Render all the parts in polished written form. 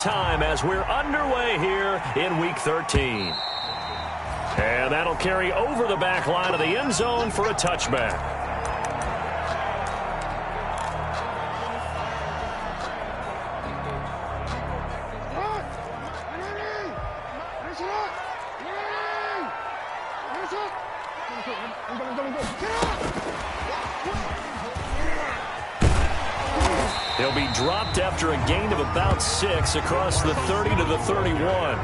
Time as we're underway here in Week 13. And that'll carry over the back line of the end zone for a touchback. He'll be dropped after a gain of about 6 across the 30 to the 31.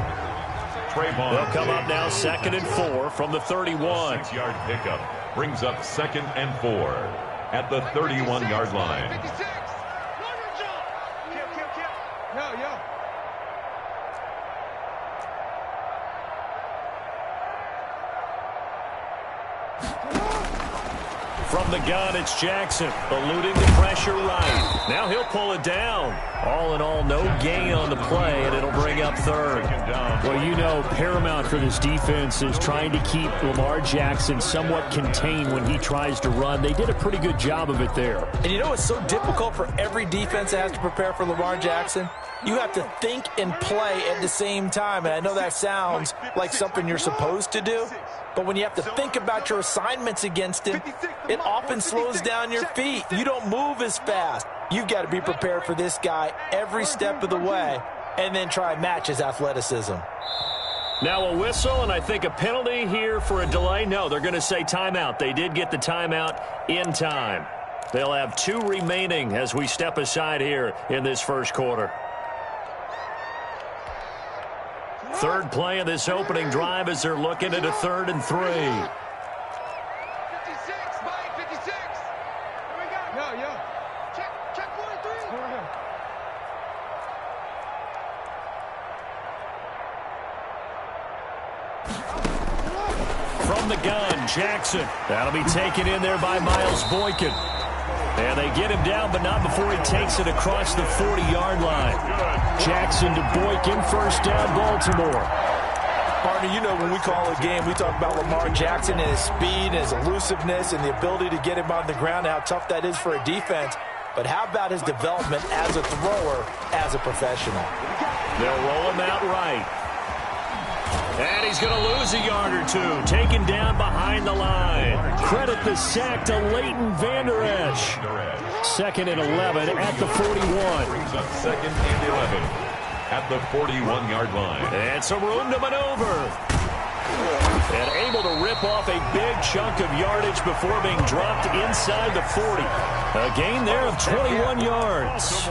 They'll come up now 2nd and 4 from the 31. 6-yard pickup brings up 2nd and 4 at the 31-yard line. 56. Yo. From the gun, it's Jackson, eluding the pressure right. Now he'll pull it down. All in all, no gain on the play, and it'll bring up 3rd. Well, you know, paramount for this defense is trying to keep Lamar Jackson somewhat contained when he tries to run. They did a pretty good job of it there. And you know it's so difficult for every defense that has to prepare for Lamar Jackson? You have to think and play at the same time. And I know that sounds like something you're supposed to do. But when you have to think about your assignments against him, it often slows down your feet. You don't move as fast. You've got to be prepared for this guy every step of the way and then try and match his athleticism. Now a whistle, and I think a penalty here for a delay. No, they're going to say timeout. They did get the timeout in time. They'll have 2 remaining as we step aside here in this first quarter. 3rd play of this opening drive as they're looking at a 3rd and 3. 56, Mike, 56. Here we go. Yo. Check 43. Here we go. From the gun, Jackson. That'll be taken in there by Miles Boykin. And they get him down, but not before he takes it across the 40-yard line. Jackson to Boykin, 1st down, Baltimore. Partner, you know when we call a game, we talk about Lamar Jackson and his speed and his elusiveness and the ability to get him on the ground and how tough that is for a defense. But how about his development as a thrower, as a professional? They'll roll him out right. And he's going to lose a yard or 2. Taken down behind the line. Credit the sack to Leighton Vander Esch. 2nd and 11 at the 41. Brings up 2nd and 11 at the 41-yard line. And some room to maneuver. And able to rip off a big chunk of yardage before being dropped inside the 40. A gain there of 21 yards.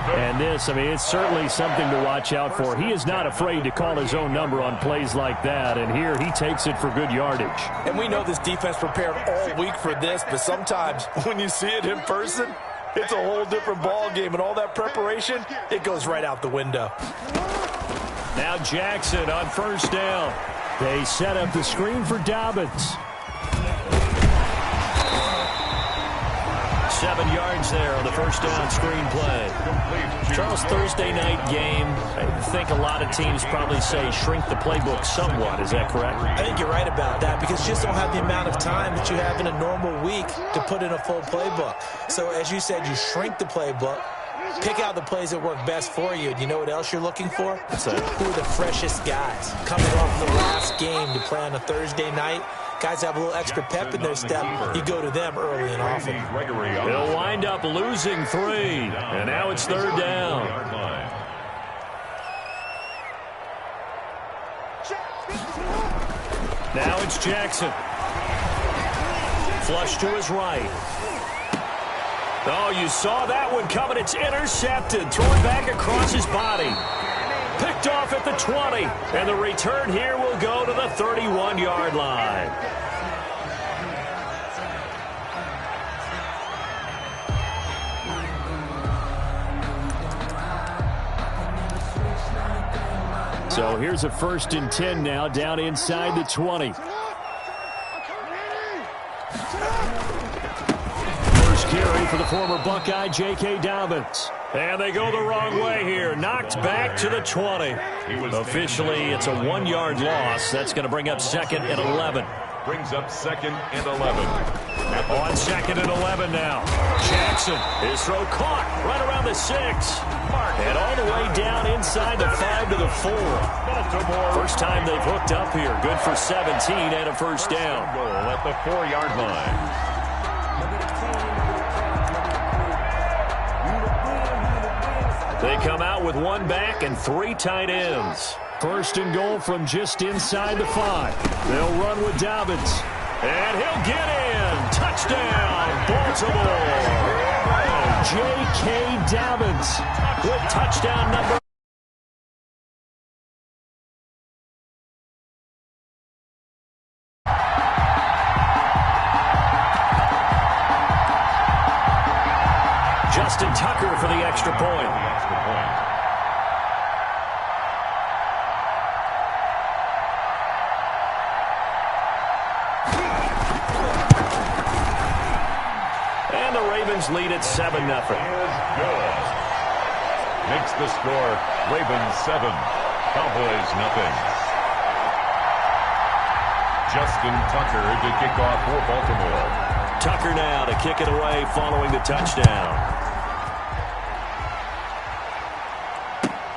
And this, I mean, it's certainly something to watch out for. He is not afraid to call his own number on plays like that. And here he takes it for good yardage. And we know this defense prepared all week for this, but sometimes when you see it in person, it's a whole different ball game. And all that preparation, it goes right out the window. Now Jackson on 1st down. They set up the screen for Dobbins. 7 yards there on the 1st down screen play. Charles, Thursday night game, I think a lot of teams probably say shrink the playbook somewhat. Is that correct? I think you're right about that because you just don't have the amount of time that you have in a normal week to put in a full playbook. So as you said, you shrink the playbook, pick out the plays that work best for you. And you know what else you're looking for? Who are the freshest guys coming off the last game to play on a Thursday night? Guys have a little extra pep in their step. You go to them early and often. He'll wind up losing 3. And now it's 3rd down. Now it's Jackson. Flush to his right. Oh, you saw that one coming. It's intercepted. Thrown back across his body. Picked off at the 20. And the return here will go to the 31-yard line. So here's a 1st and 10 now down inside the 20. First carry for the former Buckeye, J.K. Dobbins. And they go the wrong way here. Knocked back to the 20. Officially, it's a 1-yard loss. That's going to bring up 2nd and 11. Brings up 2nd and 11. On 2nd and 11 now. Jackson, his throw caught right around the 6. And all the way down inside the 5 to the 4. First time they've hooked up here. Good for 17 and a first down. Goal at the 4-yard line. They come out with one back and 3 tight ends. First and goal from just inside the 5. They'll run with Dobbins. And he'll get in. Touchdown, Baltimore. J.K. Dobbins with touchdown number. Justin Tucker for the extra point. And the Ravens lead at 7-0. Makes the score Ravens 7, Cowboys 0. Justin Tucker to kick off for Baltimore. Tucker now to kick it away following the touchdown.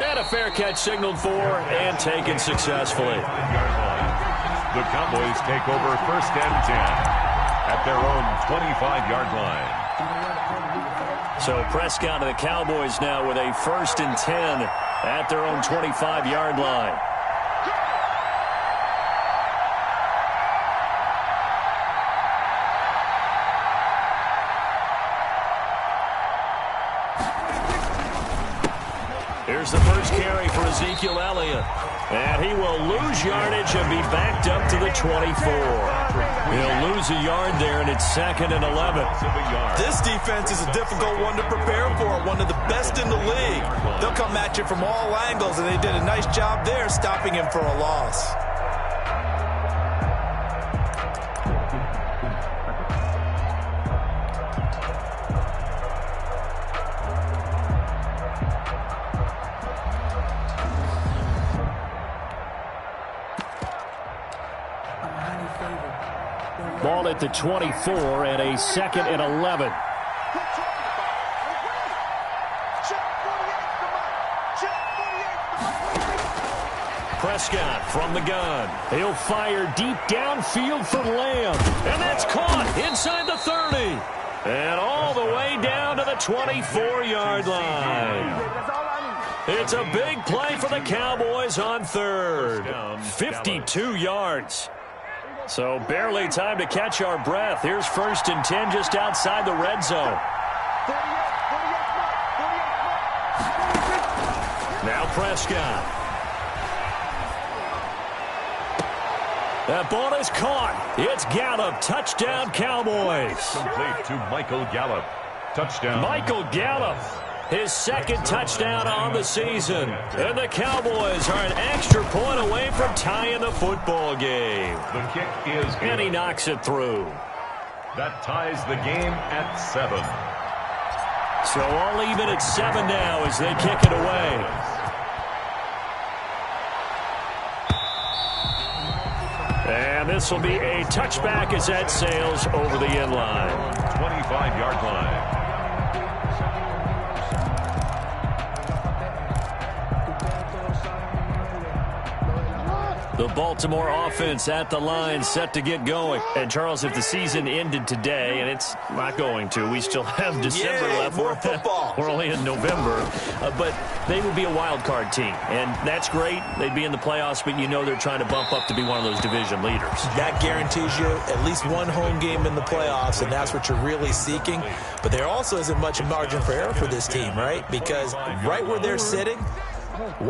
And a fair catch signaled for and taken successfully. The Cowboys take over 1st and 10 at their own 25-yard line. So Prescott and the Cowboys now with a 1st and 10 at their own 25-yard line. Here's the first carry for Ezekiel Elliott. And he will lose yardage and be backed up to the 24. He'll lose a yard there, and it's 2nd and 11. This defense is a difficult one to prepare for, one of the best in the league. They'll come at you from all angles, and they did a nice job there stopping him for a loss. Ball at the 24 and a 2nd and 11. Prescott from the gun. He'll fire deep downfield for Lamb. And that's caught inside the 30. And all the way down to the 24-yard line. It's a big play for the Cowboys on 3rd. 52 yards. So barely time to catch our breath. Here's 1st and 10 just outside the red zone. Now Prescott. That ball is caught. It's Gallup. Touchdown, Cowboys. Complete to Michael Gallup. Touchdown. Michael Gallup. His 2nd touchdown on the season. And the Cowboys are an extra point away from tying the football game. The kick is good. And he knocks it through. That ties the game at 7. So all even at 7 now as they kick it away. And this will be a touchback as that sails over the end line. 25-yard line. The Baltimore offense at the line set to get going. And, Charles, if the season ended today, and it's not going to, we still have December left. More football. We're only in November. But they would be a wild card team. And that's great. They'd be in the playoffs, but you know they're trying to bump up to be one of those division leaders. That guarantees you at least one home game in the playoffs, and that's what you're really seeking. But there also isn't much margin for error for this team, right? Because right where they're sitting,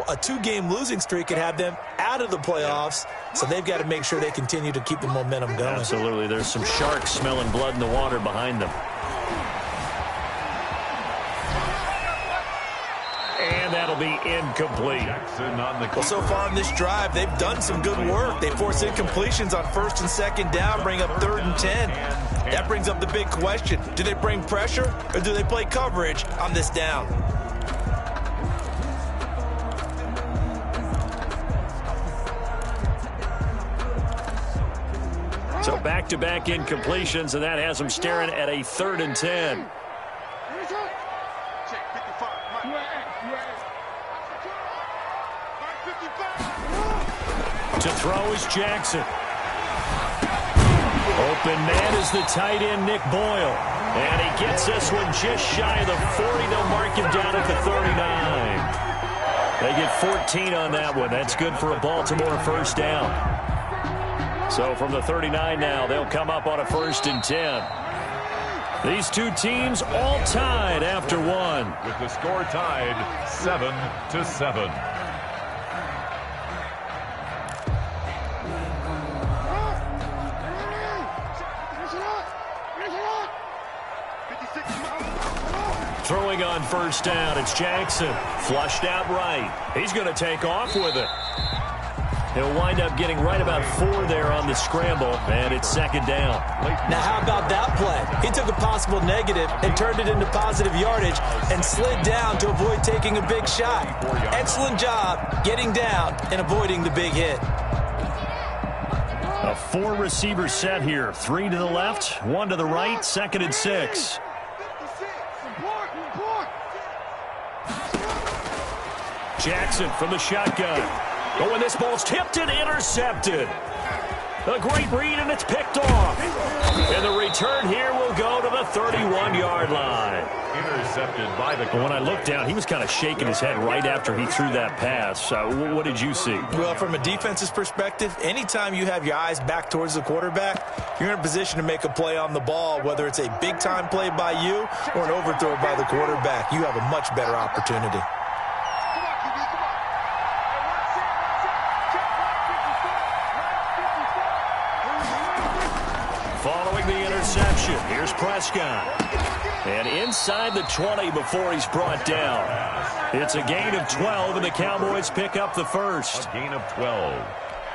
a 2-game losing streak could have them out of the playoffs, so they've got to make sure they continue to keep the momentum going. Absolutely. There's some sharks smelling blood in the water behind them. And that'll be incomplete. Well, so far on this drive, they've done some good work. They force incompletions on 1st and 2nd down, bring up 3rd and 10. That brings up the big question. Do they bring pressure, or do they play coverage on this down? So back-to-back incompletions, and that has them staring at a 3rd and 10. To throw is Jackson. Open man is the tight end, Nick Boyle. And he gets this one just shy of the 40. They'll mark him down at the 39. They get 14 on that one. That's good for a Baltimore first down. So from the 39 now, they'll come up on a 1st and 10. These two teams all tied after one. With the score tied 7-7. Throwing on first down, it's Jackson. Flushed out right. He's going to take off with it. He'll wind up getting right about 4 there on the scramble, and it's 2nd down. Now, how about that play? He took a possible negative and turned it into positive yardage and slid down to avoid taking a big shot. Excellent job getting down and avoiding the big hit. A 4-receiver set here. 3 to the left, 1 to the right, 2nd and 6. Jackson from the shotgun. Oh, and this ball's tipped and intercepted. A great read, and it's picked off. And the return here will go to the 31-yard line. Intercepted by the... When I looked down, he was kind of shaking his head right after he threw that pass. What did you see? Well, from a defense's perspective, anytime you have your eyes back towards the quarterback, you're in a position to make a play on the ball, whether it's a big-time play by you or an overthrow by the quarterback. You have a much better opportunity. Following the interception, here's Prescott. And inside the 20 before he's brought down. It's a gain of 12, and the Cowboys pick up the first. A gain of 12.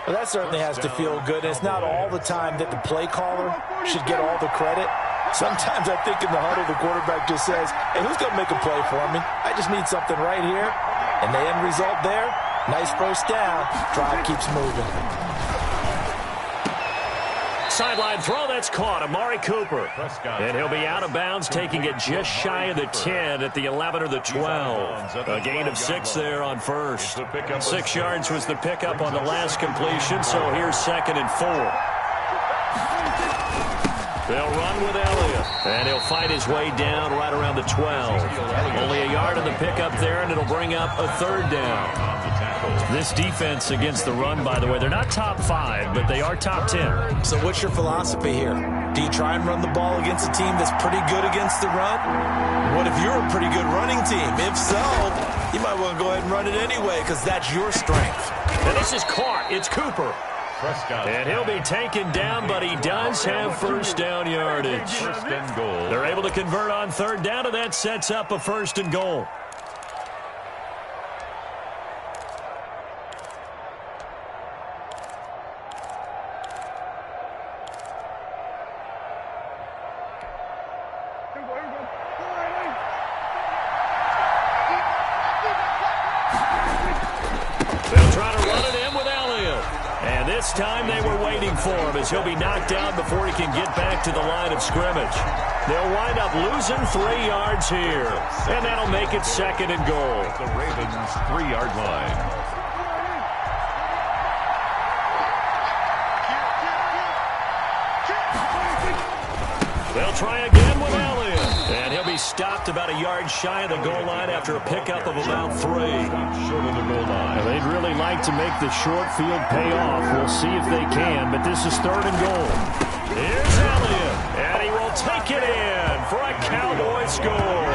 Well, that certainly has to feel good. And it's not all the time that the play caller should get all the credit. Sometimes I think in the huddle, the quarterback just says, hey, who's going to make a play for me? I just need something right here. And the end result there, nice first down. Drive keeps moving. Sideline throw, that's caught. Amari Cooper. And he'll be out of bounds, taking it just shy of the 10 at the 11 or the 12. A gain of 6 there on first. 6 yards was the pickup on the last completion, so here's 2nd and 4. They'll run with Elliott, and he'll fight his way down right around the 12. Only a yard on the pickup there, and it'll bring up a 3rd down. This defense against the run, by the way, they're not top 5, but they are top 10. So what's your philosophy here? Do you try and run the ball against a team that's pretty good against the run? What if you're a pretty good running team? If so, you might want to go ahead and run it anyway because that's your strength. And this is caught. It's Cooper. And he'll be taken down, but he does have first down yardage. First and goal. They're able to convert on 3rd down, and that sets up a 1st and goal. They'll try to run it in with Elliott. And this time they were waiting for him as he'll be knocked down before he can get back to the line of scrimmage. They'll wind up losing 3 yards here. And that'll make it 2nd and goal. The Ravens' 3-yard line. They'll try again with Elliott. And he'll be stopped about a yard shy of the goal line after a pickup of about 3. Short of the goal line. Well, they'd really like to make the short field pay off. We'll see if they can, but this is 3rd and goal. Here's Elliott, and he will take it in for a Cowboy score.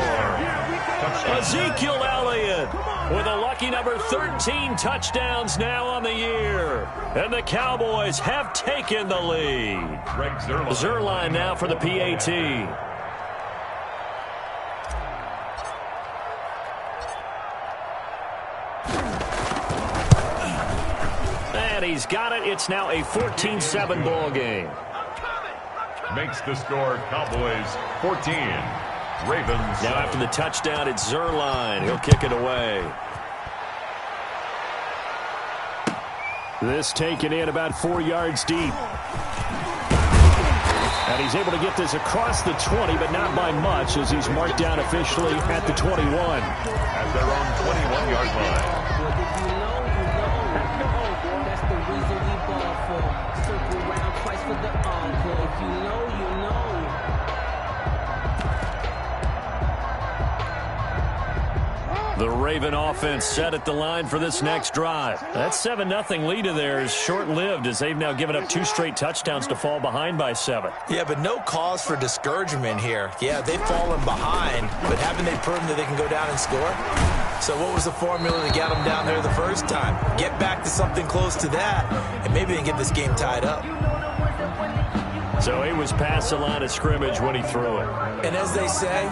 Ezekiel Elliott with a lucky number 13 touchdowns now on the year. And the Cowboys have taken the lead. Zerline now for the PAT. And he's got it. It's now a 14-7 ball game. Makes the score Cowboys 14. Ravens. Now after the touchdown, it's Zerline. He'll kick it away. This taken in about 4 yards deep. And he's able to get this across the 20, but not by much, as he's marked down officially at the 21. At their own 21-yard line. That's the reason we ball for. Circle around twice for the encore. If you know, you know. The Raven offense set at the line for this next drive. That 7-0 lead of theirs short-lived, as they've now given up 2 straight touchdowns to fall behind by 7. Yeah, but no cause for discouragement here. Yeah, they've fallen behind, but haven't they proven that they can go down and score? So what was the formula to get them down there the first time? Get back to something close to that, and maybe they can get this game tied up. So he was past the line of scrimmage when he threw it. And as they say,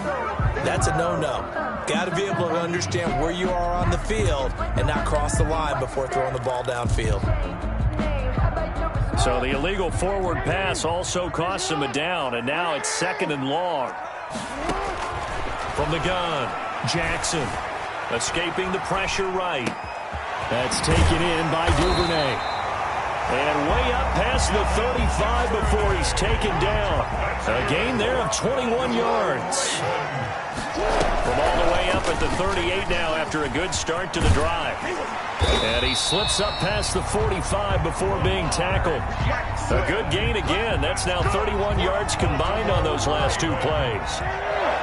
that's a no-no. Got to be able to understand where you are on the field and not cross the line before throwing the ball downfield. So the illegal forward pass also cost him a down, and now it's 2nd and long. From the gun, Jackson escaping the pressure right. That's taken in by Duvernay. And way up past the 35 before he's taken down. A gain there of 21 yards. From all the way up at the 38 now after a good start to the drive. And he slips up past the 45 before being tackled. A good gain again. That's now 31 yards combined on those last 2 plays.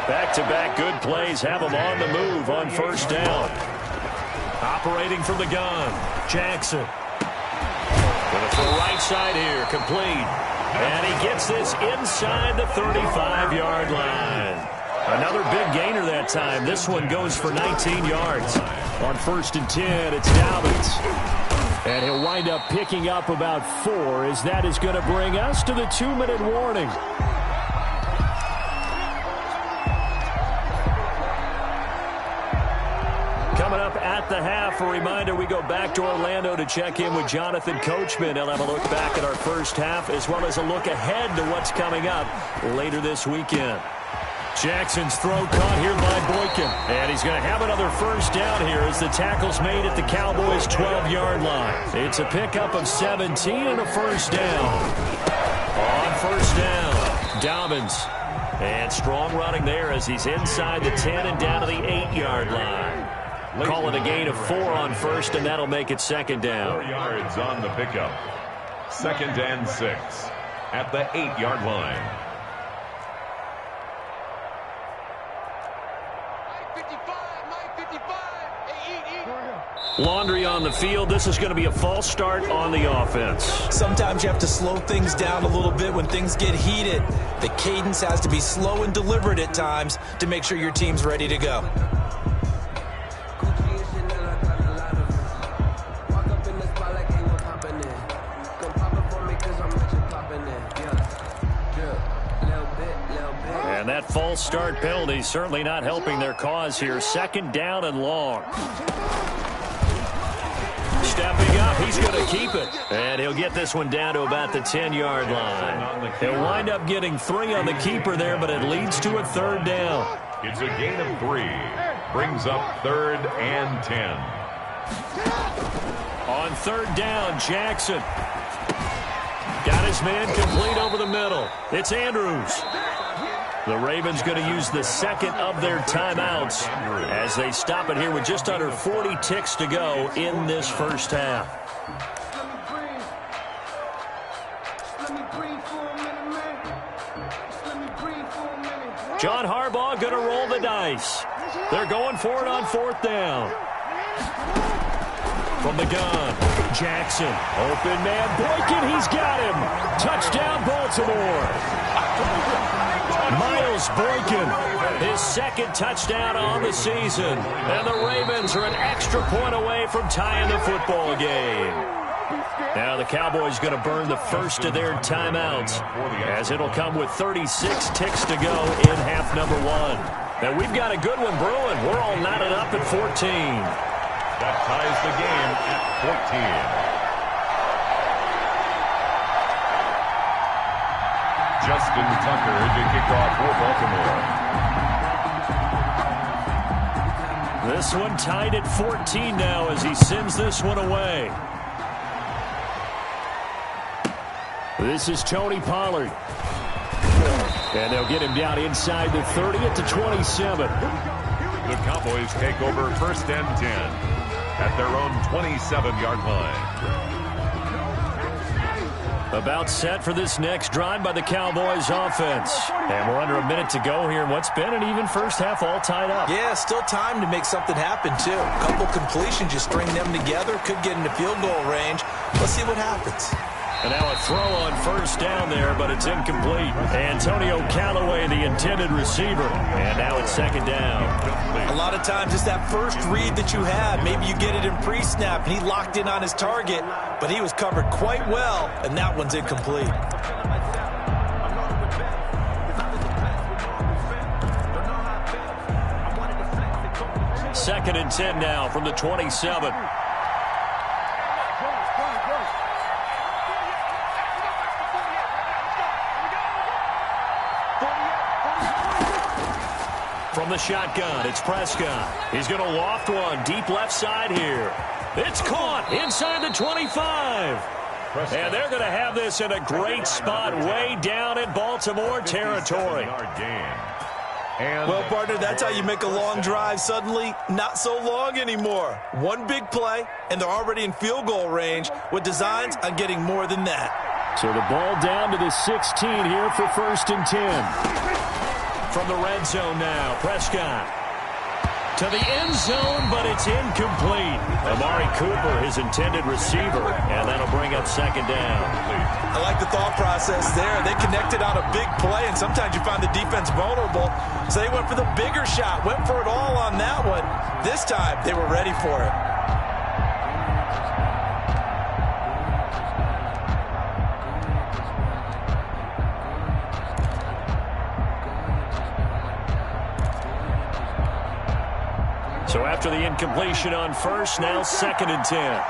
Back-to-back good plays have him on the move on first down. Operating from the gun, Jackson. Going to the right side here, complete. And he gets this inside the 35-yard line. Another big gainer that time. This one goes for 19 yards. On 1st and 10, it's Dobbins. And he'll wind up picking up about 4, as that is going to bring us to the 2-minute warning. Coming up at the half, a reminder, we go back to Orlando to check in with Jonathan Coachman. He'll have a look back at our first half, as well as a look ahead to what's coming up later this weekend. Jackson's throw caught here by Boykin. And he's going to have another first down here as the tackle's made at the Cowboys' 12-yard line. It's a pickup of 17 and a first down. On first down, Dobbins. And strong running there as he's inside the 10 and down to the 8-yard line. Call it a gain of 4 on first, and that'll make it 2nd down. 4 yards on the pickup. 2nd and 6 at the 8-yard line. Laundry on the field. This is going to be a false start on the offense. Sometimes you have to slow things down a little bit when things get heated. The cadence has to be slow and deliberate at times to make sure your team's ready to go. And that false start penalty certainly not helping their cause here. 2nd down and long. Stepping up, he's going to keep it. And he'll get this one down to about the 10-yard line. He'll wind up getting 3 on the keeper there, but it leads to a 3rd down. It's a gain of 3. Brings up 3rd and 10. On 3rd down, Jackson. Got his man complete over the middle. It's Andrews. The Ravens going to use the 2nd of their timeouts as they stop it here with just under 40 ticks to go in this first half. John Harbaugh going to roll the dice. They're going for it on 4th down. From the gun, Jackson. Open man, Boykin, he's got him. Touchdown, Baltimore. Miles Boykin, his 2nd touchdown on the season. And the Ravens are an extra point away from tying the football game. Now the Cowboys going to burn the first of their timeouts, as it'll come with 36 ticks to go in half number 1. Now we've got a good one brewing. We're all knotted up at 14. That ties the game at 14. Justin Tucker to kick off for Baltimore. This one tied at 14 now as he sends this one away. This is Tony Pollard. And they'll get him down inside the 30 at the 27. The Cowboys take over 1st and 10 at their own 27-yard line. About set for this next drive by the Cowboys offense. And we're under a minute to go here in what's been an even first half, all tied up. Yeah, still time to make something happen, too. A couple completions, you string them together, could get into field goal range. Let's see what happens. And now a throw on 1st down there, but it's incomplete. Antonio Callaway, the intended receiver. And now it's 2nd down. A lot of times it's that first read that you had. Maybe you get it in pre-snap, and he locked in on his target, but he was covered quite well, and that one's incomplete. 2nd and 10 now from the 27. From the shotgun, it's Prescott. He's going to loft one deep left side here. It's caught inside the 25. And they're going to have this in a great spot way down in Baltimore territory. Well, partner, that's how you make a long drive suddenly not so long anymore. One big play, and they're already in field goal range with designs on getting more than that. So the ball down to the 16 here for 1st and 10. From the red zone now, Prescott to the end zone, but it's incomplete. Amari Cooper, his intended receiver, and that'll bring up 2nd down. I like the thought process there. They connected on a big play, and sometimes you find the defense vulnerable, so they went for the bigger shot, went for it all on that one. This time, they were ready for it. So after the incompletion on 1st, now 2nd and 10.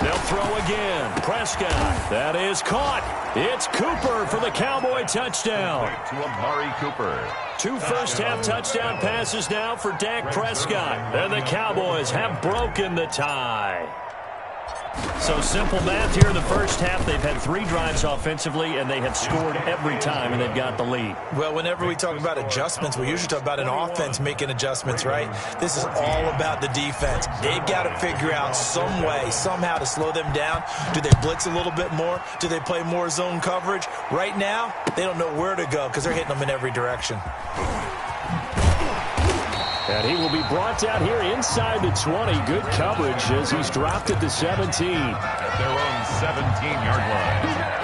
They'll throw again. Prescott. That is caught. It's Cooper for the Cowboy touchdown. To Amari Cooper. 2 first-half touchdown passes now for Dak Prescott. And the Cowboys have broken the tie. So simple math here in the first half. They've had 3 drives offensively, and they have scored every time, and they've got the lead. Well, whenever we talk about adjustments, we usually talk about an offense making adjustments, right? This is all about the defense. They've got to figure out some way, somehow to slow them down. Do they blitz a little bit more? Do they play more zone coverage? Right now, they don't know where to go because they're hitting them in every direction. And he will be brought down here inside the 20. Good coverage as he's dropped at the 17. At their own 17-yard line.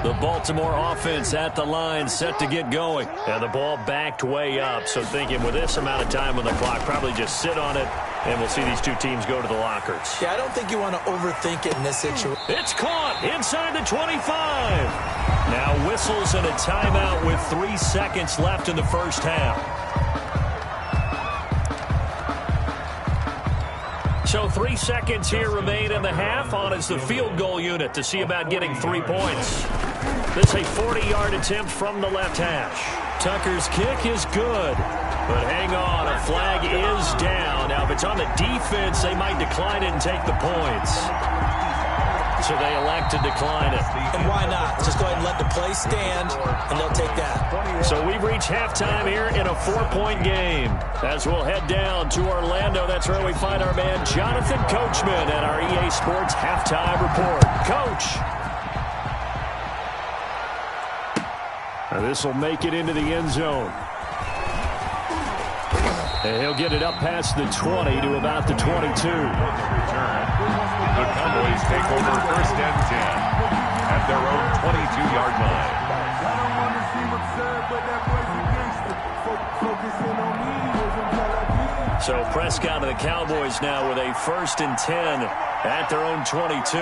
The Baltimore offense at the line, set to get going. And the ball backed way up. So thinking with this amount of time on the clock, probably just sit on it. And we'll see these 2 teams go to the lockers. Yeah, I don't think you want to overthink it in this situation. It's caught inside the 25. Now whistles and a timeout with 3 seconds left in the first half. So 3 seconds here remain in the half. On is the field goal unit to see about getting 3 points. This is a 40-yard attempt from the left hash. Tucker's kick is good. But hang on, a flag is down. Now, if it's on the defense, they might decline it and take the points. So they elect to decline it. And why not? Just go ahead and let the play stand, and they'll take that. So we've reached halftime here in a 4-point game. As we'll head down to Orlando, that's where we find our man Jonathan Coachman at our EA Sports Halftime Report. Coach. This will make it into the end zone. And he'll get it up past the 20 to about the 22. The Cowboys take over 1st and 10 at their own 22-yard line. So Prescott and the Cowboys now with a 1st and 10 at their own 22.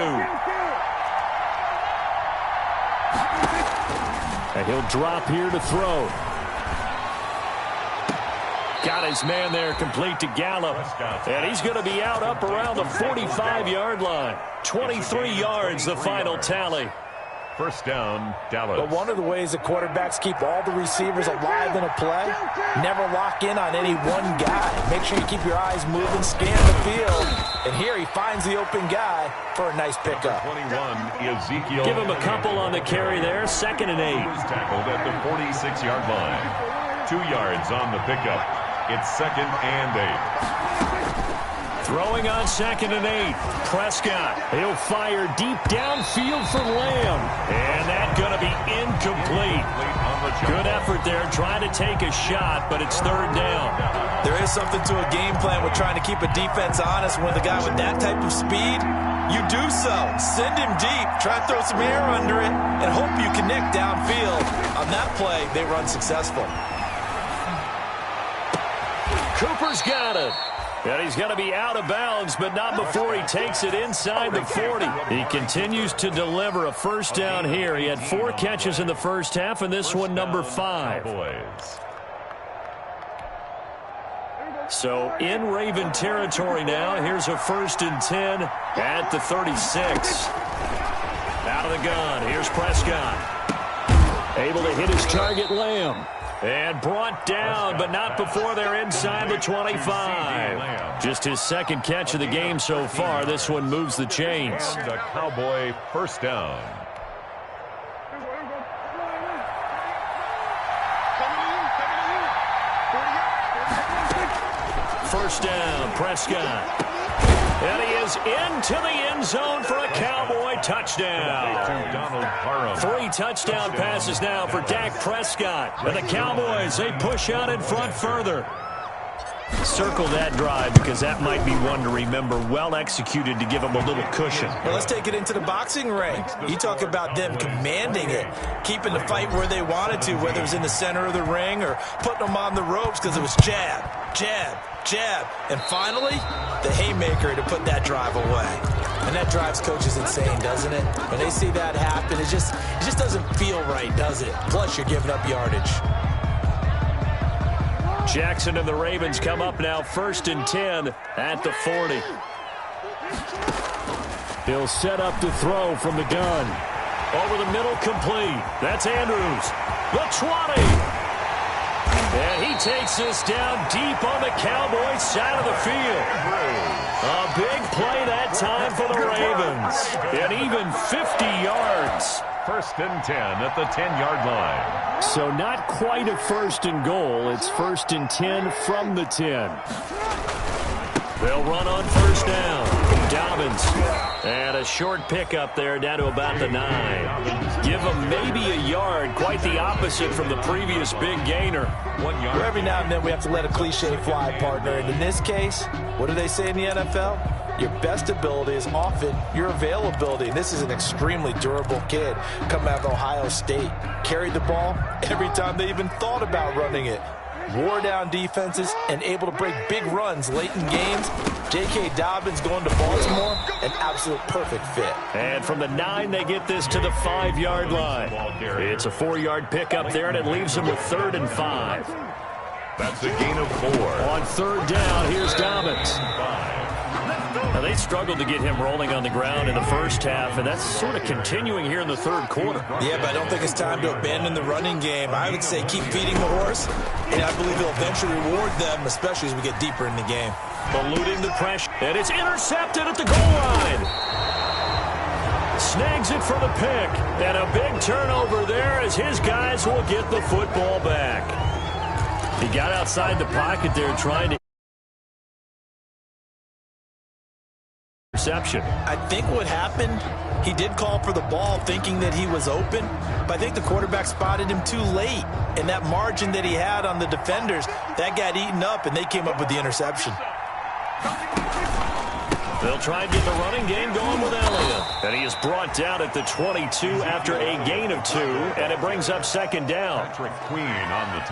And he'll drop here to throw. Got his man there complete to Gallup. And he's going to be out up around the 45-yard line. 23 yards, the final tally. First down, Dallas. But one of the ways the quarterbacks keep all the receivers alive in a play, never lock in on any one guy. Make sure you keep your eyes moving, scan the field. And here he finds the open guy for a nice pickup. 21, Ezekiel. Give him a couple on the carry there. 2nd and 8. He was tackled at the 46-yard line. 2 yards on the pickup. It's 2nd and 8. Throwing on 2nd and 8. Prescott. He'll fire deep downfield for Lamb. And that's going to be incomplete. Good effort there trying to take a shot, but it's 3rd down. There is something to a game plan with trying to keep a defense honest. When the guy with that type of speed, you do so. Send him deep. Try to throw some air under it and hope you connect downfield. On that play, they were unsuccessful. Cooper's got it. And he's going to be out of bounds, but not before he takes it inside the 40. He continues to deliver a first down here. He had 4 catches in the first half, and this one number 5. So in Raven territory now. Here's a 1st and 10 at the 36. Out of the gun. Here's Prescott. Able to hit his target, Lamb. And brought down, but not before they're inside the 25. Just his 2nd catch of the game so far. This one moves the chains. The Cowboy first down. First down, Prescott. And he is into the end zone for a Cowboy touchdown. 3 touchdown passes now for Dak Prescott. And the Cowboys, they push out in front further. Circle that drive because that might be one to remember. Well executed to give them a little cushion. Well, let's take it into the boxing ring. You talk about them commanding it, keeping the fight where they wanted to, whether it was in the center of the ring or putting them on the ropes because it was jab, jab, jab. And finally, the haymaker to put that drive away. And that drives coaches insane, doesn't it? When they see that happen, it just doesn't feel right, does it? Plus, you're giving up yardage. Jackson and the Ravens come up now 1st and 10 at the 40. He'll set up to throw from the gun. Over the middle, complete. That's Andrews. The 20. And he takes this down deep on the Cowboys side of the field. A big play that time for the Ravens. And even 50 yards. 1st and 10 at the 10-yard line. So not quite a 1st and goal. It's 1st and 10 from the 10. They'll run on 1st down. Dobbins. And a short pickup there down to about the 9. Give them maybe a yard. Quite the opposite from the previous big gainer. 1 yard. Every now and then we have to let a cliche fly, partner. And in this case, what do they say in the NFL? Your best ability is often your availability. And this is an extremely durable kid coming out of Ohio State. Carried the ball every time they even thought about running it. Wore down defenses and able to break big runs late in games. J.K. Dobbins going to Baltimore, an absolute perfect fit. And from the 9, they get this to the 5-yard line. It's a 4-yard pickup there, and it leaves them with 3rd and 5. That's a gain of 4. On 3rd down, here's Dobbins. Now, they struggled to get him rolling on the ground in the first half, and that's sort of continuing here in the 3rd quarter. Yeah, but I don't think it's time to abandon the running game. I would say keep feeding the horse, and I believe he'll eventually reward them, especially as we get deeper in the game. Eluding the pressure, and it's intercepted at the goal line. Snags it for the pick, and a big turnover there as his guys will get the football back. He got outside the pocket there trying to interception. I think what happened, he did call for the ball thinking that he was open, but I think the quarterback spotted him too late. And that margin that he had on the defenders, that got eaten up, and they came up with the interception. They'll try and get the running game going with Elliott. And he is brought down at the 22 after a gain of 2, and it brings up 2nd down.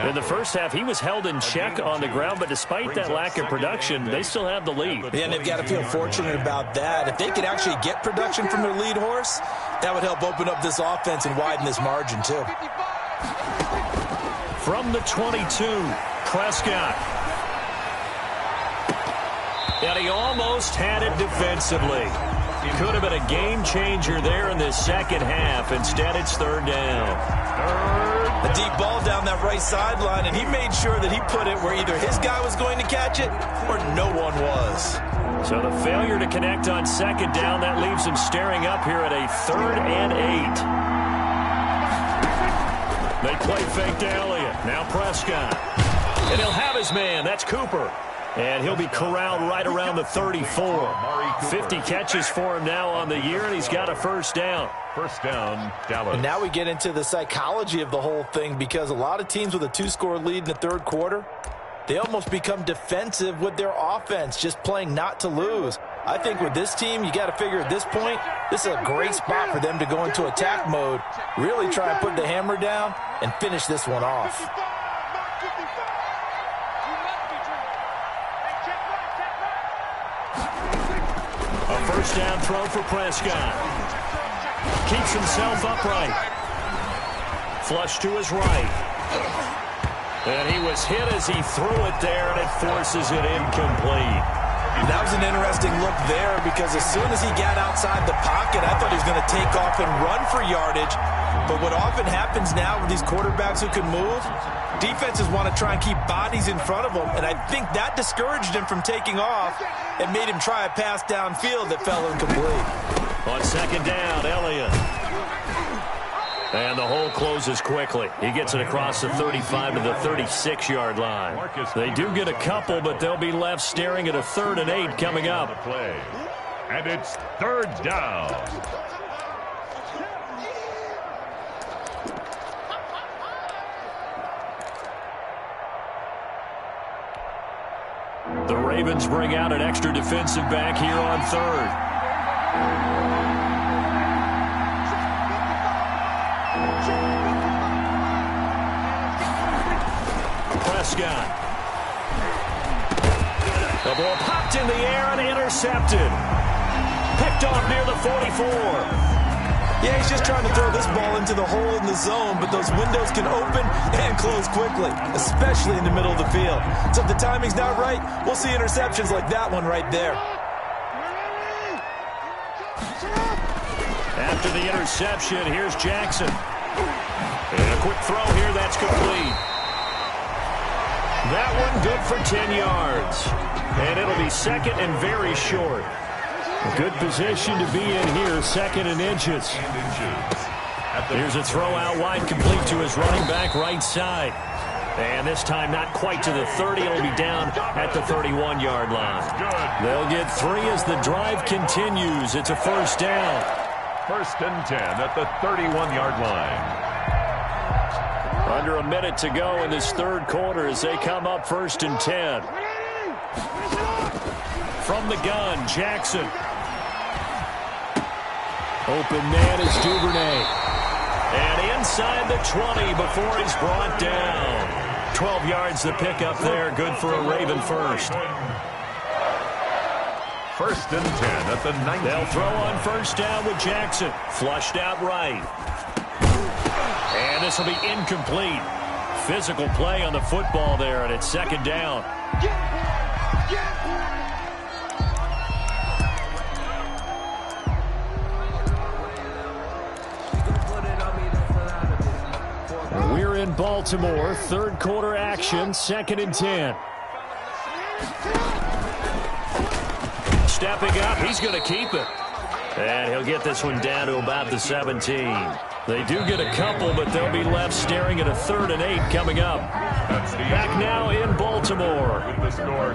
In the first half, he was held in check on the ground, but despite that lack of production, they still have the lead. Yeah, and they've got to feel fortunate about that. If they could actually get production from their lead horse, that would help open up this offense and widen this margin, too. From the 22, Prescott. And he almost had it defensively. Could have been a game changer there in this second half. Instead, it's third down. A deep ball down that right sideline, and he made sure that he put it where either his guy was going to catch it or no one was. So the failure to connect on second down, that leaves him staring up here at a 3rd and 8. They play fake to Elliott. Now Prescott. And he'll have his man. That's Cooper. And he'll be corralled right around the 34. 50 catches for him now on the year, and he's got a first down. First down, Dallas. And now we get into the psychology of the whole thing, because a lot of teams with a 2-score lead in the third quarter, they almost become defensive with their offense, just playing not to lose. I think with this team, you got to figure at this point, this is a great spot for them to go into attack mode, really try and put the hammer down and finish this one off. A first down throw for Prescott. Keeps himself upright. Flush to his right. And he was hit as he threw it there, and it forces it incomplete. That was an interesting look there, because as soon as he got outside the pocket, I thought he was going to take off and run for yardage. But what often happens now with these quarterbacks who can move, defenses want to try and keep bodies in front of them, and I think that discouraged him from taking off and made him try a pass downfield that fell incomplete. On second down, Elliott. And the hole closes quickly. He gets it across the 35 to the 36-yard line. They do get a couple, but they'll be left staring at a 3rd and 8 coming up. And it's third down. The Ravens bring out an extra defensive back here on 3rd. Prescott. The ball popped in the air and intercepted. Picked off near the 44. Yeah, he's just trying to throw this ball into the hole in the zone, but those windows can open and close quickly, especially in the middle of the field. So if the timing's not right, we'll see interceptions like that one right there. After the interception, here's Jackson. And a quick throw here, that's complete. That one good for 10 yards. And it'll be second and very short. A good position to be in here, 2nd and inches. Here's a throw out wide, complete to his running back right side. And this time not quite to the 30. It'll be down at the 31-yard line. They'll get 3 as the drive continues. It's a first down. 1st and 10 at the 31-yard line. Under a minute to go in this third quarter as they come up 1st and 10. From the gun, Jackson. Open man is Duvernay. And inside the 20 before he's brought down. 12 yards the pickup there. Good for a Raven first. 1st and 10 at the 19. They'll throw on first down with Jackson. Flushed out right. And this will be incomplete. Physical play on the football there, and it's second down. We're in Baltimore. Third quarter action, 2nd and 10. Stepping up, he's going to keep it. And he'll get this one down to about the 17. They do get a couple, but they'll be left staring at a 3rd and 8 coming up. Back now in Baltimore.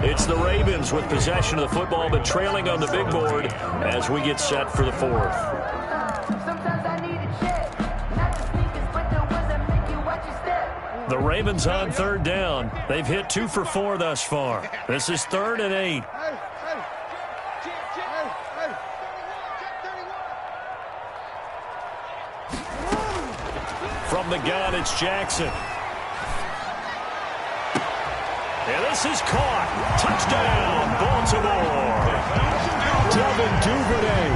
It's the Ravens with possession of the football, but trailing on the big board as we get set for the 4th. The Ravens on 3rd down. They've hit 2 for 4 thus far. This is 3rd and 8. From the gun, it's Jackson. And this is caught. Touchdown, Baltimore. Devin Duvernay,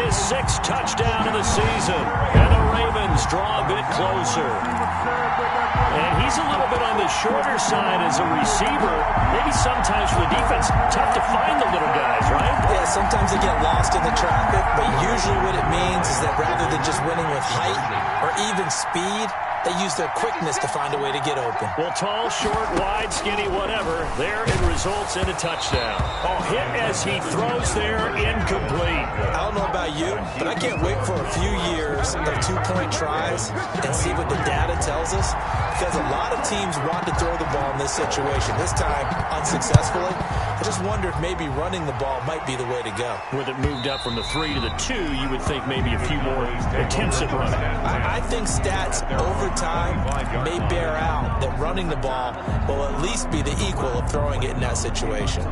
his 6th touchdown of the season. And the Ravens draw a bit closer. And he's a little bit on the shorter side as a receiver. Maybe sometimes for the defense, tough to find the little guys, right? Yeah, sometimes they get lost in the traffic, but usually what it means is that rather than just winning with height or even speed, they use their quickness to find a way to get open. Well, tall, short, wide, skinny, whatever. There it results in a touchdown. Oh, hit as he throws there, incomplete. I don't know about you, but I can't wait for a few years of two-point tries and see what the data tells us, because a lot of teams want to throw the ball in this situation. This time, unsuccessfully. I just wonder if maybe running the ball might be the way to go. With it moved up from the 3 to the 2, you would think maybe a few more attempts at running. I think stats over time may bear out that running the ball will at least be the equal of throwing it in that situation.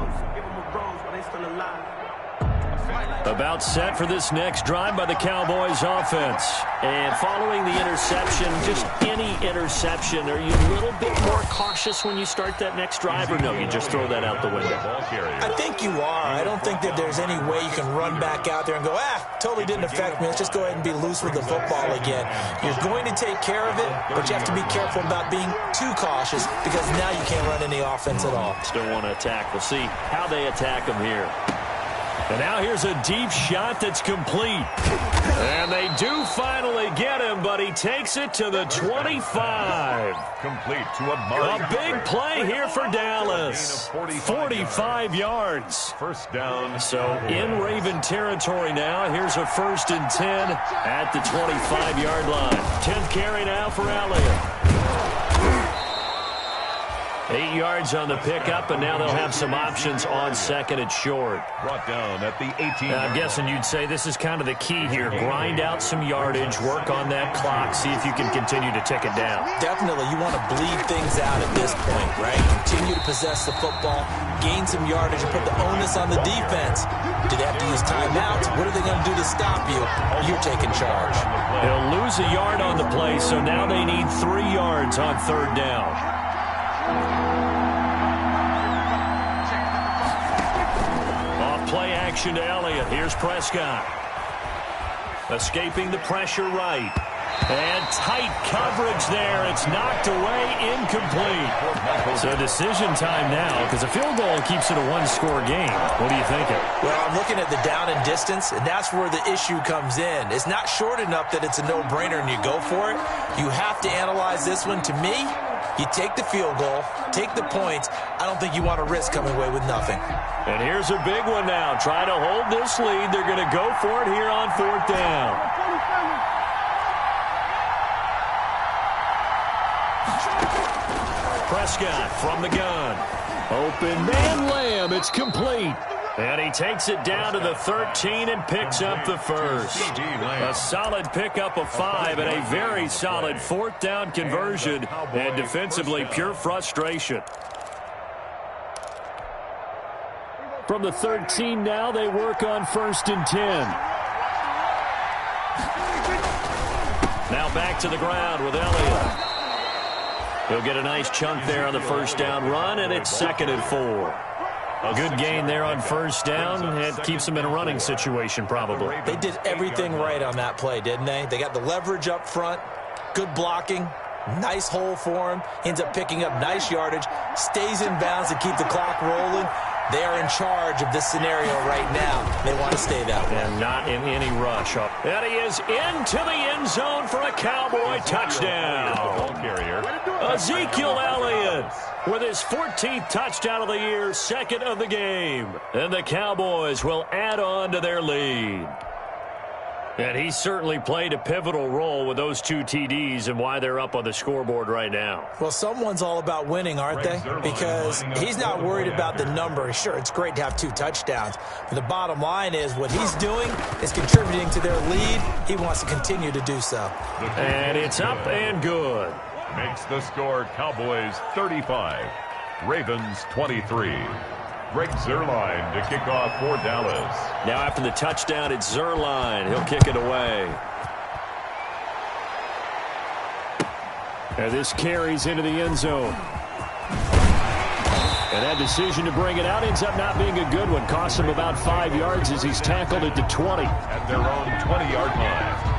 About set for this next drive by the Cowboys offense. And following the interception, just any interception, are you a little bit more cautious when you start that next drive, or no, you just throw that out the window? I think you are. I don't think that there's any way you can run back out there and go, totally didn't affect me. Let's just go ahead and be loose with the football again. You're going to take care of it, but you have to be careful about being too cautious, because now you can't run any offense at all. Still want to attack. We'll see how they attack them here. And now here's a deep shot that's complete. And they do finally get him, but he takes it to the 25. Complete to a big play here for Dallas. 45 yards. First down. So in Raven territory now. Here's a 1st and 10 at the 25-yard line. 10th carry now for Elliott. 8 yards on the pickup, and now they'll have some options on 2nd and short. Brought down at the 18. I'm guessing you'd say this is kind of the key here. Grind out some yardage, work on that clock, see if you can continue to tick it down. Definitely, you want to bleed things out at this point, right? Continue to possess the football, gain some yardage, and put the onus on the defense. Do they have to use timeouts? What are they going to do to stop you? You're taking charge. They'll lose a yard on the play, so now they need 3 yards on 3rd down. Play action to Elliott. Here's Prescott. Escaping the pressure right. And tight coverage there. It's knocked away, incomplete. So decision time now, because a field goal keeps it a one-score game. What are you thinking? Well, I'm looking at the down and distance, and that's where the issue comes in. It's not short enough that it's a no-brainer and you go for it. You have to analyze this one. To me, you take the field goal, take the points. I don't think you want to risk coming away with nothing. And here's a big one now. Try to hold this lead. They're going to go for it here on 4th down. Prescott from the gun. Open man, Lamb. It's complete. And he takes it down to the 13 and picks up the first. A solid pickup of 5 and a very solid 4th down conversion. And defensively, pure frustration. From the 13 now, they work on 1st and 10. Now back to the ground with Elliott. He'll get a nice chunk there on the 1st down run, and it's 2nd and 4. A good gain there on 1st down. It keeps them in a running situation, probably. They did everything right on that play, didn't they? They got the leverage up front, good blocking, nice hole for him. Ends up picking up nice yardage, stays in bounds to keep the clock rolling. They are in charge of this scenario right now. They want to stay that way. And not in any rush. And he is into the end zone for a Cowboy touchdown. Ezekiel Elliott with his 14th touchdown of the year, 2nd of the game. And the Cowboys will add on to their lead. And he certainly played a pivotal role with those 2 TDs and why they're up on the scoreboard right now. Well, someone's all about winning, aren't they? Because he's not worried about the number. Sure, it's great to have 2 touchdowns. But the bottom line is what he's doing is contributing to their lead. He wants to continue to do so. And it's up and good. Makes the score Cowboys 35, Ravens 23. Greg Zuerlein to kick off for Dallas. Now after the touchdown, it's Zuerlein. He'll kick it away. And this carries into the end zone. And that decision to bring it out ends up not being a good one. Costs him about 5 yards as he's tackled at the 20. At their own 20-yard line.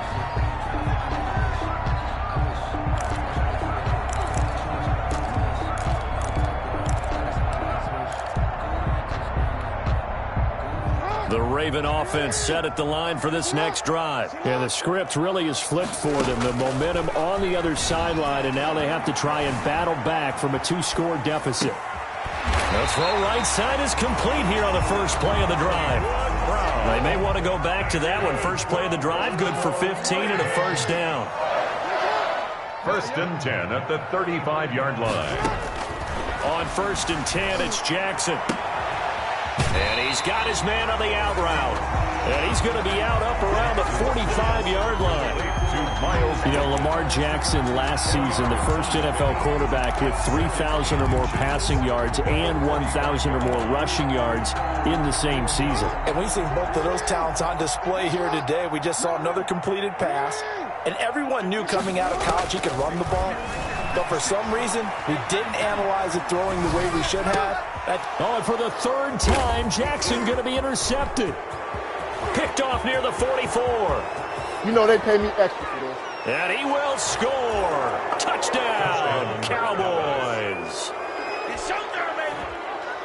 Raven offense set at the line for this next drive. Yeah, the script really is flipped for them. The momentum on the other sideline, and now they have to try and battle back from a 2-score deficit. The throw right side is complete here on the first play of the drive. They may want to go back to that one. First play of the drive, good for 15 and a first down. 1st and 10 at the 35-yard line. On 1st and 10, it's Jackson. And he's got his man on the out route. And he's going to be out up around the 45-yard line. You know, Lamar Jackson last season, the first NFL quarterback with 3,000 or more passing yards and 1,000 or more rushing yards in the same season. And we've seen both of those talents on display here today. We just saw another completed pass. And everyone knew coming out of college he could run the ball. But for some reason, we didn't analyze it throwing the way we should have. And for the 3rd time, Jackson going to be intercepted. Picked off near the 44. You know they pay me extra for this. And he will score. Touchdown, Cowboys.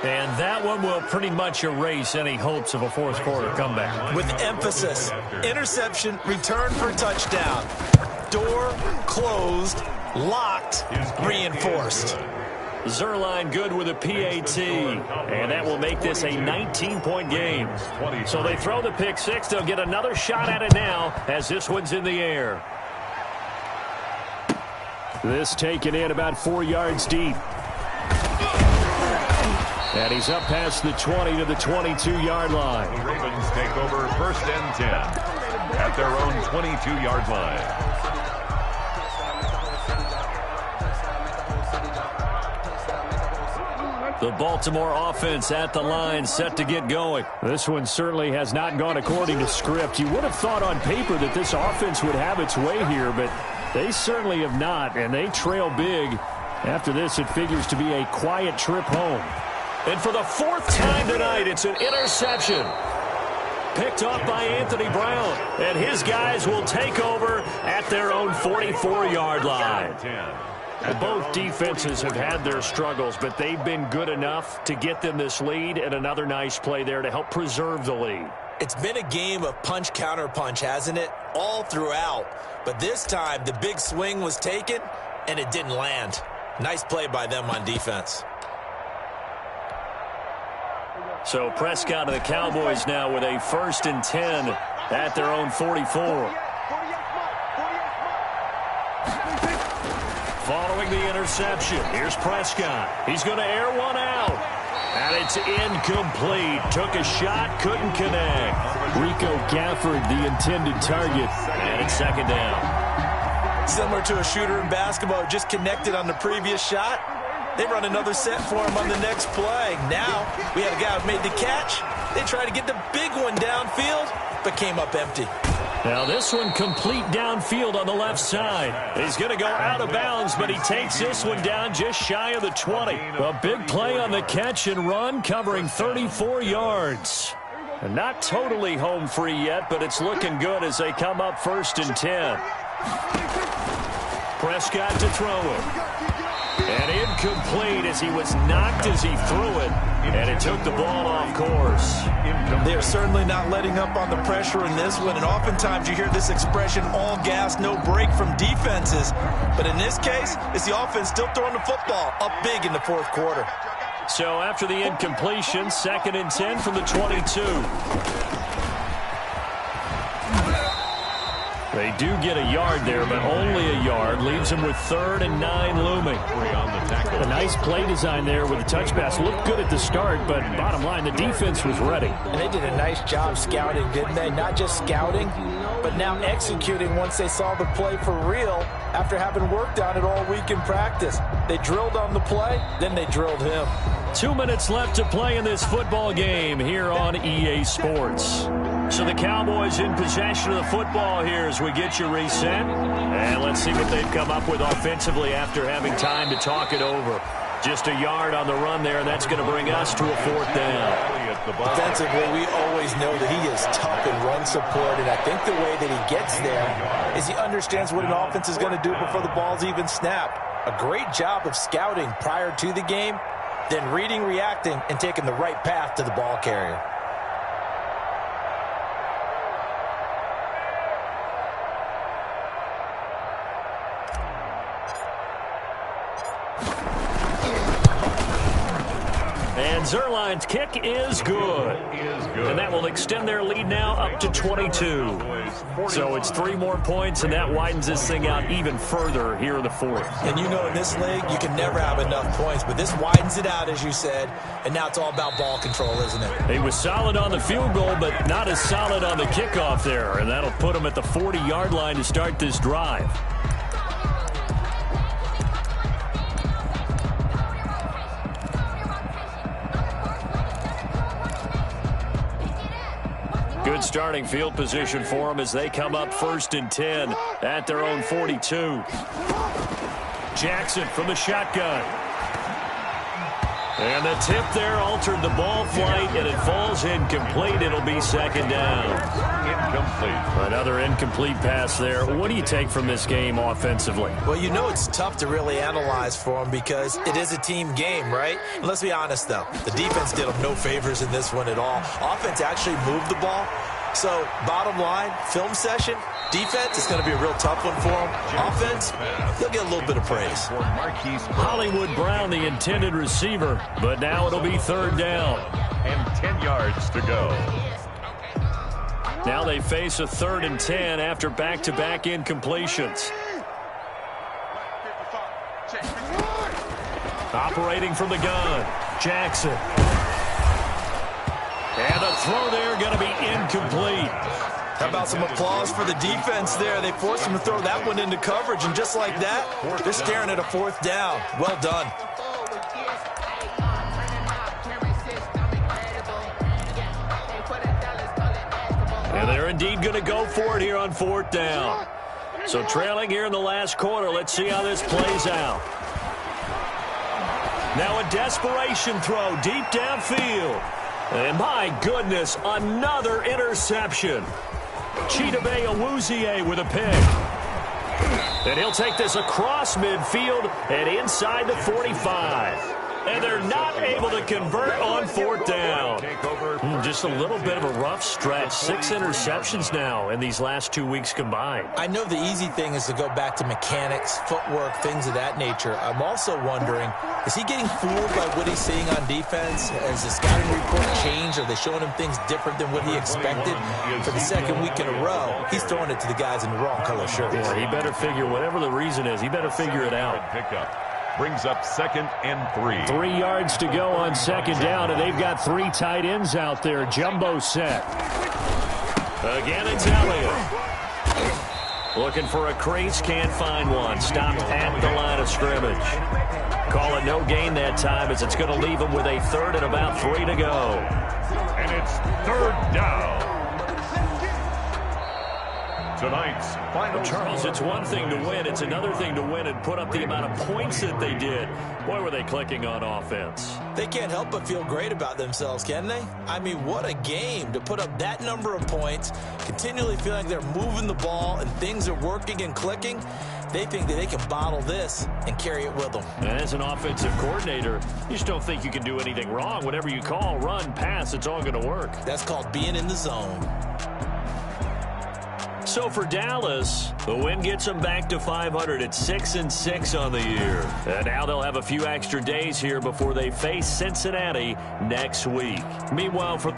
And that one will pretty much erase any hopes of a 4th quarter comeback. With emphasis, interception, return for touchdown. Door closed, locked, reinforced. Zerline good with a PAT, and that will make this a 19-point game. So they throw the pick six. They'll get another shot at it now as this one's in the air. This taken in about 4 yards deep. And he's up past the 20 to the 22-yard line. The Ravens take over 1st and 10 at their own 22-yard line. The Baltimore offense at the line, set to get going. This one certainly has not gone according to script. You would have thought on paper that this offense would have its way here, but they certainly have not, and they trail big. After this, it figures to be a quiet trip home. And for the 4th time tonight, it's an interception. Picked off by Anthony Brown, and his guys will take over at their own 44-yard line. Both defenses have had their struggles, but they've been good enough to get them this lead, and another nice play there to help preserve the lead. It's been a game of punch-counter-punch, hasn't it? All throughout. But this time, the big swing was taken, and it didn't land. Nice play by them on defense. So Prescott and the Cowboys now with a 1st and 10 at their own 44. Following the interception, here's Prescott. He's going to air one out. And it's incomplete. Took a shot, couldn't connect. Rico Gafford, the intended target. And it's 2nd down. Similar to a shooter in basketball, just connected on the previous shot. They run another set for him on the next play. Now, we have a guy who made the catch. They tried to get the big one downfield, but came up empty. Now this one complete downfield on the left side. He's going to go out of bounds, but he takes this one down just shy of the 20. A big play on the catch and run, covering 34 yards. And not totally home free yet, but it's looking good as they come up 1st and 10. Prescott to throw it. And incomplete as he was knocked as he threw it. And it took the ball off course. They're certainly not letting up on the pressure in this one. And oftentimes you hear this expression, all gas, no break from defenses. But in this case, it's the offense still throwing the football up big in the 4th quarter. So after the incompletion, 2nd and 10 from the 22. They do get a yard there, but only a yard. Leaves them with 3rd and 9 looming. A nice play design there with the touch pass. Looked good at the start, but bottom line, the defense was ready. And they did a nice job scouting, didn't they? Not just scouting, but now executing once they saw the play for real after having worked on it all week in practice. They drilled on the play, then they drilled him. 2 minutes left to play in this football game here on EA Sports. So the Cowboys in possession of the football here as we get you reset. And let's see what they've come up with offensively after having time to talk it over. Just a yard on the run there, and that's going to bring us to a 4th down. Defensively, we always know that he is tough in run support, and I think the way that he gets there is he understands what an offense is going to do before the ball's even snapped. A great job of scouting prior to the game, then reading, reacting, and taking the right path to the ball carrier. And Zerline's kick is good. And that will extend their lead now up to 22. So it's 3 more points, and that widens this thing out even further here in the fourth. And you know in this league, you can never have enough points, but this widens it out, as you said, and now it's all about ball control, isn't it? He was solid on the field goal, but not as solid on the kickoff there, and that'll put him at the 40-yard line to start this drive. Good starting field position for them as they come up 1st and 10 at their own 42. Jackson from the shotgun. And the tip there altered the ball flight, and it falls incomplete. It'll be 2nd down. Incomplete. Another incomplete pass there. What do you take from this game offensively? Well, you know it's tough to really analyze for them because it is a team game, right? And let's be honest, though. The defense did them no favors in this one at all. Offense actually moved the ball. So, bottom line, film session, defense is going to be a real tough one for them. Offense, they'll get a little bit of praise. Hollywood Brown, the intended receiver, but now it'll be 3rd down. And 10 yards to go. Now they face a 3rd and 10 after back-to-back incompletions. Operating from the gun, Jackson. And the throw there going to be incomplete. How about some applause for the defense there? They forced him to throw that one into coverage, and just like that, they're staring at a 4th down. Well done. And they're indeed going to go for it here on 4th down. So trailing here in the last quarter. Let's see how this plays out. Now a desperation throw deep downfield. And my goodness, another interception. Chidobe Awuzie with a pick. And he'll take this across midfield and inside the 45. And they're not able to convert on 4th down. Just a little bit of a rough stretch. 6 interceptions now in these last 2 weeks combined. I know the easy thing is to go back to mechanics, footwork, things of that nature. I'm also wondering, is he getting fooled by what he's seeing on defense? Has the scouting report changed? Are they showing him things different than what he expected? For the 2nd week in a row, he's throwing it to the guys in the wrong color shirts. Yeah, he better figure, whatever the reason is, he better figure it out. Pickup brings up 2nd and 3. 3 yards to go on 2nd down, and they've got 3 tight ends out there. Jumbo set. Again, it's Elliott. Looking for a crease, can't find one. Stopped at the line of scrimmage. Call it no gain that time as it's going to leave him with a 3rd and about 3 to go. And it's 3rd down. Tonight's final. Charles, it's one thing to win. It's another thing to win and put up the amount of points that they did. Boy, were they clicking on offense. They can't help but feel great about themselves, can they? I mean, what a game to put up that number of points, continually feeling they're moving the ball and things are working and clicking. They think that they can bottle this and carry it with them. And as an offensive coordinator, you just don't think you can do anything wrong. Whatever you call, run, pass, it's all going to work. That's called being in the zone. So for Dallas, the win gets them back to 500 at 6-6 on the year. And now they'll have a few extra days here before they face Cincinnati next week. Meanwhile, for